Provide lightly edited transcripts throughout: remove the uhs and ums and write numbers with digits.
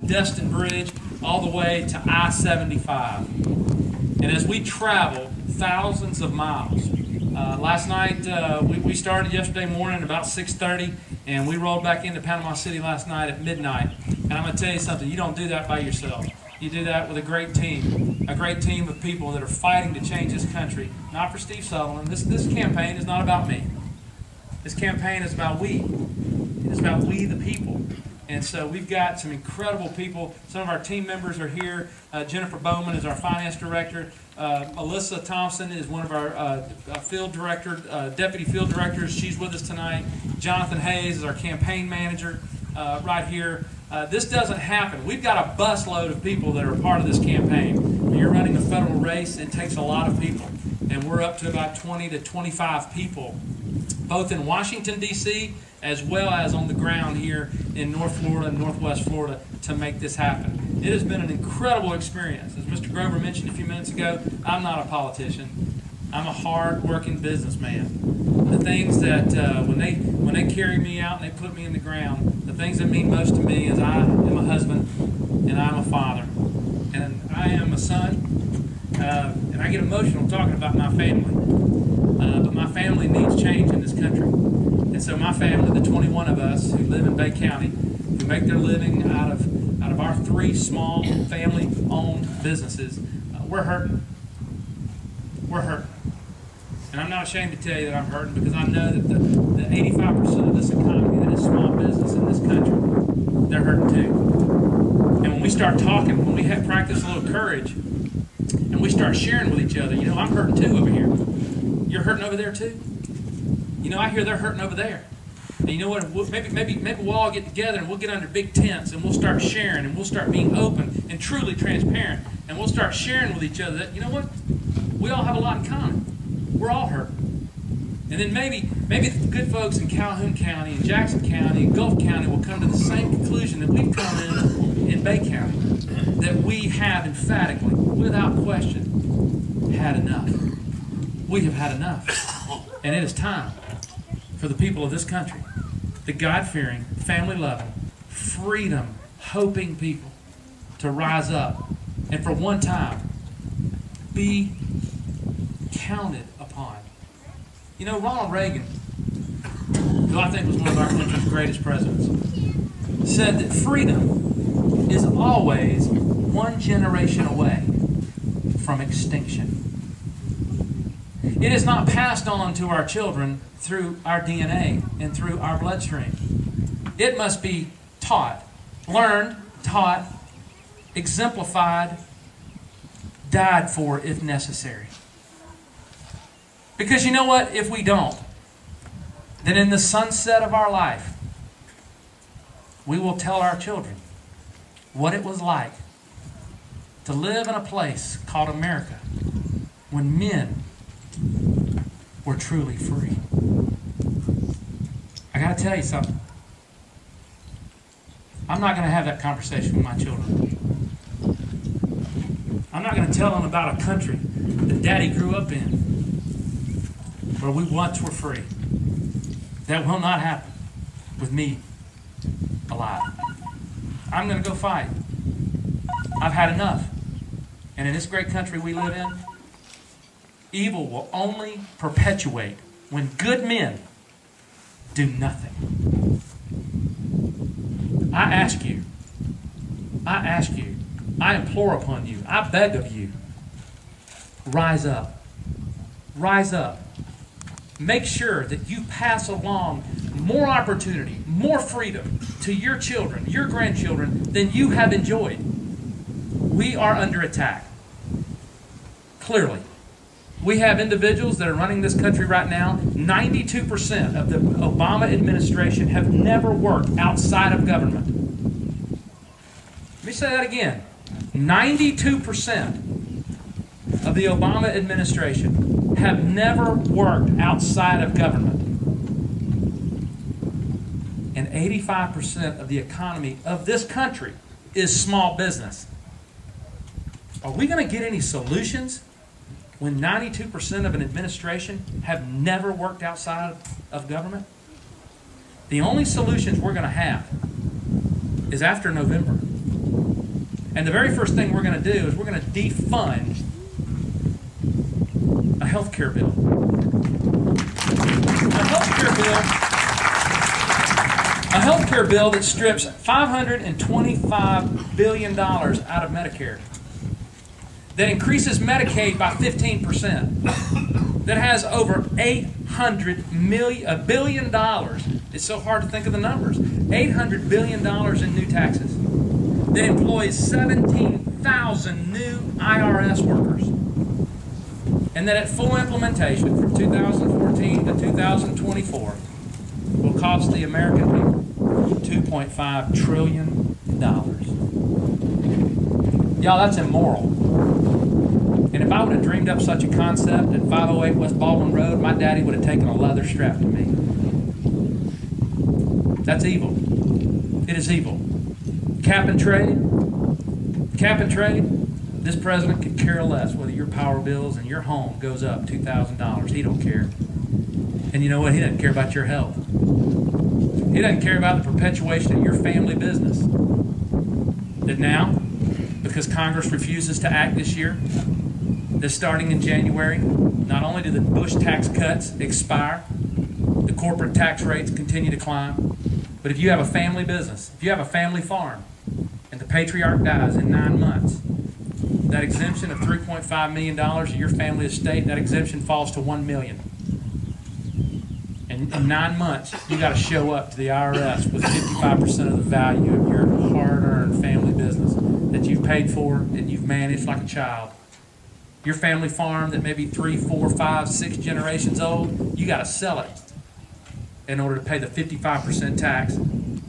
Destin Bridge, all the way to I-75. And as we travel thousands of miles, last night, we started yesterday morning about 6:30, and we rolled back into Panama City last night at midnight. And I'm going to tell you something, you don't do that by yourself. You do that with a great team of people that are fighting to change this country. Not for Steve Sutherland. This campaign is not about me. This campaign is about we. It's about we the people. And so we've got some incredible people. Some of our team members are here. Jennifer Bowman is our finance director. Alyssa Thompson is one of our deputy field directors. She's with us tonight. Jonathan Hayes is our campaign manager right here. This doesn't happen. We've got a busload of people that are part of this campaign. When you're running a federal race, it takes a lot of people. And we're up to about 20 to 25 people, both in Washington, D.C., as well as on the ground here in North Florida and Northwest Florida to make this happen. It has been an incredible experience. As Mr. Grover mentioned a few minutes ago, I'm not a politician. I'm a hard-working businessman. The things that, when they carry me out and they put me in the ground, the things that mean most to me is I am a husband and I'm a father. And I am a son, and I get emotional talking about my family. But my family needs change in this country. And so my family, the 21 of us who live in Bay County, who make their living out of our 3 small family-owned businesses, we're hurting. We're hurting. And I'm not ashamed to tell you that I'm hurting, because I know that the 85% of this economy that is small business in this country, they're hurting too. And when we start talking, when we practice a little courage, and we start sharing with each other, you know, I'm hurting too over here. You're hurting over there too? You know, I hear they're hurting over there. And you know what? Maybe we'll all get together and we'll get under big tents and we'll start sharing and we'll start being open and truly transparent, and we'll start sharing with each other that, you know what? We all have a lot in common. We're all hurting. And then maybe the good folks in Calhoun County and Jackson County and Gulf County will come to the same conclusion that we've come in Bay County, that we have emphatically, without question, had enough. We have had enough. And it is time for the people of this country, the God-fearing, family-loving, freedom-hoping people, to rise up and for one time be counted upon. You know, Ronald Reagan, who I think was one of our country's greatest presidents, said that freedom is always one generation away from extinction. It is not passed on to our children through our DNA and through our bloodstream. It must be taught, learned, taught, exemplified, died for if necessary. Because you know what? If we don't, then in the sunset of our life, we will tell our children what it was like to live in a place called America when men were truly free. I got to tell you something. I'm not going to have that conversation with my children. I'm not going to tell them about a country that Daddy grew up in, where we once were free. That will not happen with me alive. I'm going to go fight. I've had enough. And in this great country we live in, evil will only perpetuate when good men do nothing. I ask you, I implore upon you, I beg of you, rise up. Rise up. Make sure that you pass along more opportunity, more freedom to your children, your grandchildren, than you have enjoyed. We are under attack. Clearly. We have individuals that are running this country right now. 92% of the Obama administration have never worked outside of government. Let me say that again. 92% of the Obama administration have never worked outside of government. And 85% of the economy of this country is small business. Are we going to get any solutions when 92% of an administration have never worked outside of government? The only solutions we're going to have is after November. And the very first thing we're going to do is we're going to defund a health care bill. A health care bill that strips $525 billion out of Medicare, that increases Medicaid by 15%, that has over $800 billion. It's so hard to think of the numbers. $800 billion in new taxes, that employs 17,000 new IRS workers, and that at full implementation from 2014 to 2024 will cost the American people $2.5 trillion. Y'all, that's immoral. And if I would have dreamed up such a concept at 508 West Baldwin Road, my daddy would have taken a leather strap to me. That's evil. It is evil. Cap and trade. Cap and trade. This president could care less whether your power bills and your home goes up $2,000. He don't care. And you know what? He doesn't care about your health. He doesn't care about the perpetuation of your family business. That now, because Congress refuses to act this year, that starting in January, not only do the Bush tax cuts expire, the corporate tax rates continue to climb, but if you have a family business, if you have a family farm, and the patriarch dies in 9 months, that exemption of $3.5 million of your family estate, that exemption falls to $1 million. And in 9 months, you got to show up to the IRS with 55% of the value of your hard-earned family business that you've paid for, that you've managed like a child. Your family farm that may be 3, 4, 5, 6 generations old, you got to sell it in order to pay the 55% tax. And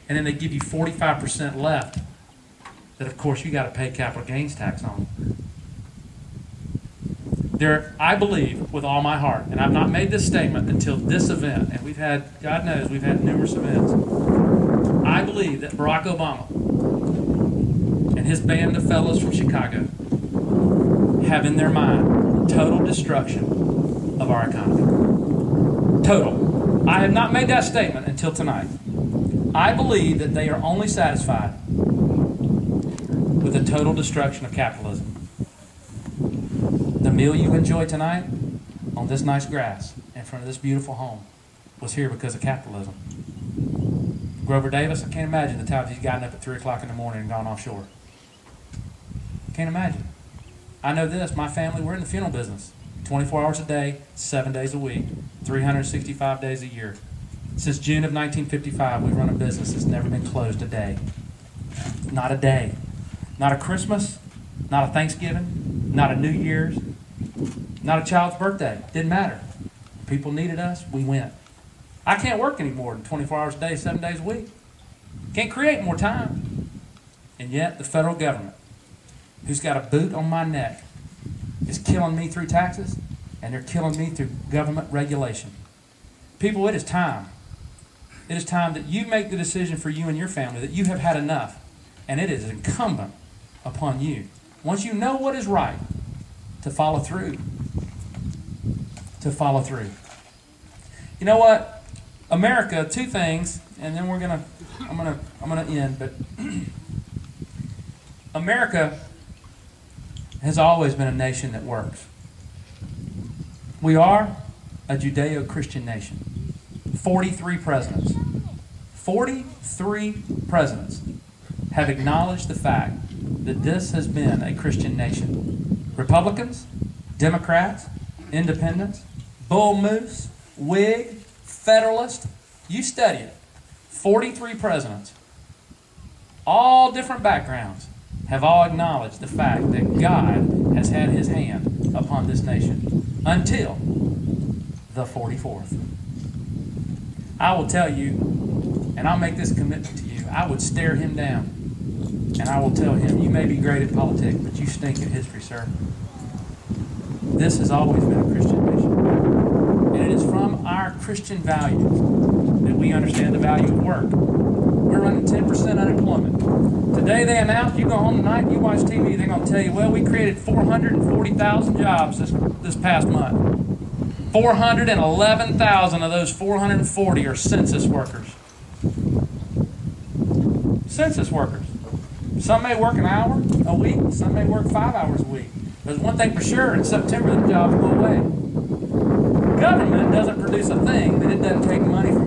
then they give you 45% left that, of course, you got to pay capital gains tax on. I believe with all my heart, and I've not made this statement until this event, and we've had, God knows, we've had numerous events. I believe that Barack Obama and his band of fellows from Chicago have in their mind total destruction of our economy. Total. I have not made that statement until tonight. I believe that they are only satisfied with the total destruction of capitalism. The meal you enjoy tonight on this nice grass in front of this beautiful home was here because of capitalism. Grover Davis, I can't imagine the times he's gotten up at 3 o'clock in the morning and gone offshore. Can't imagine. I know this, my family, we're in the funeral business. 24 hours a day, 7 days a week, 365 days a year. Since June of 1955, we've run a business that's never been closed a day. Not a day. Not a Christmas, not a Thanksgiving, not a New Year's, not a child's birthday. Didn't matter. People needed us, we went. I can't work any more than 24 hours a day, 7 days a week. Can't create more time. And yet the federal government, who's got a boot on my neck, is killing me through taxes, and they're killing me through government regulation. People, it is time. It is time that you make the decision for you and your family that you have had enough. And it is incumbent upon you, once you know what is right, to follow through. To follow through. You know what? America, 2 things, and then I'm gonna end, but America has always been a nation that works. We are a Judeo-Christian nation. 43 presidents. 43 presidents have acknowledged the fact that this has been a Christian nation. Republicans, Democrats, Independents, Bull Moose, Whig, Federalist, you study it. 43 presidents, all different backgrounds, have all acknowledged the fact that God has had his hand upon this nation until the 44th. I will tell you, and I'll make this commitment to you, I would stare him down and I will tell him, you may be great at politics, but you stink at history, sir. This has always been a Christian nation. And it is from our Christian values that we understand the value of work. We're running 10% unemployment. Today they announced, you go home tonight and you watch TV, they're going to tell you, well, we created 440,000 jobs this past month. 411,000 of those 440 are census workers. Census workers. Some may work an hour a week, some may work 5 hours a week. There's one thing for sure, in September the jobs go away. Government doesn't produce a thing that it doesn't take money from you.